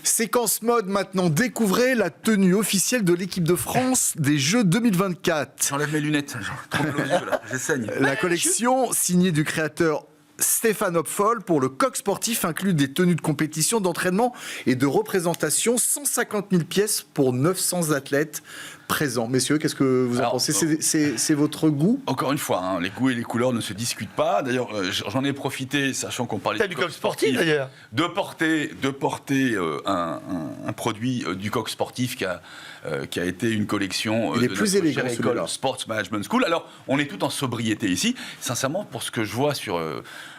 Séquence mode maintenant, découvrez la tenue officielle de l'équipe de France des Jeux 2024. J'enlève mes lunettes, j'ai trop mal aux yeux là, j'essaigne. La collection signée du créateur Stéphane Hopfol pour le coq sportif inclut des tenues de compétition, d'entraînement et de représentation, 150 000 pièces pour 900 athlètes présents. Messieurs, qu'est-ce que vous en pensez ? C'est votre goût ? Encore une fois, hein, les goûts et les couleurs ne se discutent pas. D'ailleurs, j'en ai profité, sachant qu'on parlait du coq sportif d'ailleurs, de porter un produit du coq sportif qui a été une collection de notre chère école Sports Management School. Alors, on est tout en sobriété ici. Sincèrement, pour ce que je vois sur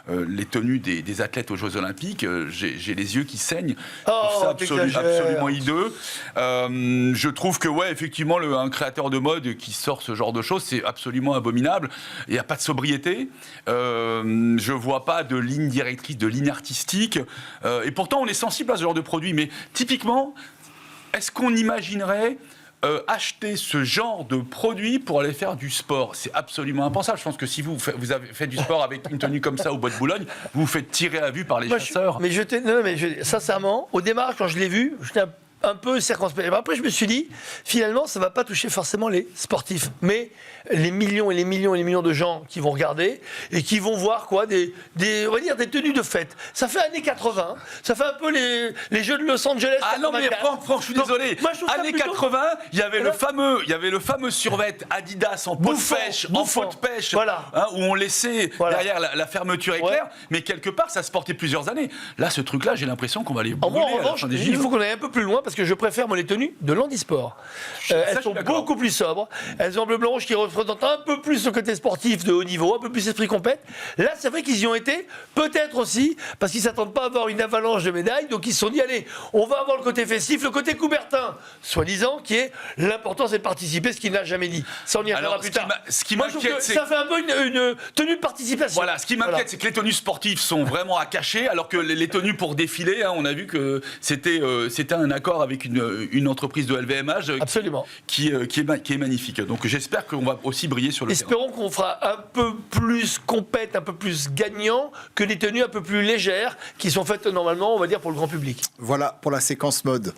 les tenues des athlètes aux Jeux Olympiques, j'ai les yeux qui saignent. C'est absolument hideux. Je trouve que, ouais, effectivement, un créateur de mode qui sort ce genre de choses, c'est absolument abominable. Il n'y a pas de sobriété. Je ne vois pas de ligne directrice, de ligne artistique. Et pourtant, on est sensible à ce genre de produit. Mais typiquement, est-ce qu'on imaginerait acheter ce genre de produit pour aller faire du sport? C'est absolument impensable. Je pense que si vous avez fait du sport avec une tenue comme ça au Bois de Boulogne, vous vous faites tirer à vue par les chasseurs. Sincèrement, au démarrage, quand je l'ai vu, j'étais un peu circonspect. Après, je me suis dit, finalement, ça ne va pas toucher forcément les sportifs, mais les millions et les millions et les millions de gens qui vont regarder et qui vont voir quoi, on va dire des tenues de fête. Ça fait années 80, ça fait un peu les Jeux de Los Angeles. Ah non, mais Franck, je suis désolé. Années 80, il y avait le fameux survêt Adidas en peau de pêche, en faute de pêche, voilà. Hein, où on laissait derrière la fermeture éclair, mais quelque part, ça se portait plusieurs années. Là, ce truc-là, j'ai l'impression qu'on va les brûler. En revanche, il faut qu'on aille un peu plus loin parce que je préfère les tenues de l'handisport. Elles sont beaucoup plus sobres. Elles ont bleu, blanc, rouge qui représentent un peu plus le côté sportif de haut niveau, un peu plus esprit compète. Là, c'est vrai qu'ils y ont été, peut-être aussi, parce qu'ils ne s'attendent pas à avoir une avalanche de médailles, donc ils se sont dit, allez, on va avoir le côté festif, le côté Coubertin, soi-disant, qui est l'important, c'est de participer, ce qu'il n'a jamais dit. Ça, on y reviendra plus tard. Moi, je trouve que ça fait un peu une tenue de participation. Voilà, ce qui m'inquiète, c'est que les tenues sportives sont vraiment à cacher, alors que les tenues pour défiler, hein, on a vu que c'était un accord avec une entreprise de LVMH qui est magnifique. Donc j'espère qu'on va aussi briller sur le terrain. Espérons qu'on fera un peu plus compète, un peu plus gagnant que les tenues un peu plus légères qui sont faites normalement, on va dire, pour le grand public. Voilà pour la séquence mode.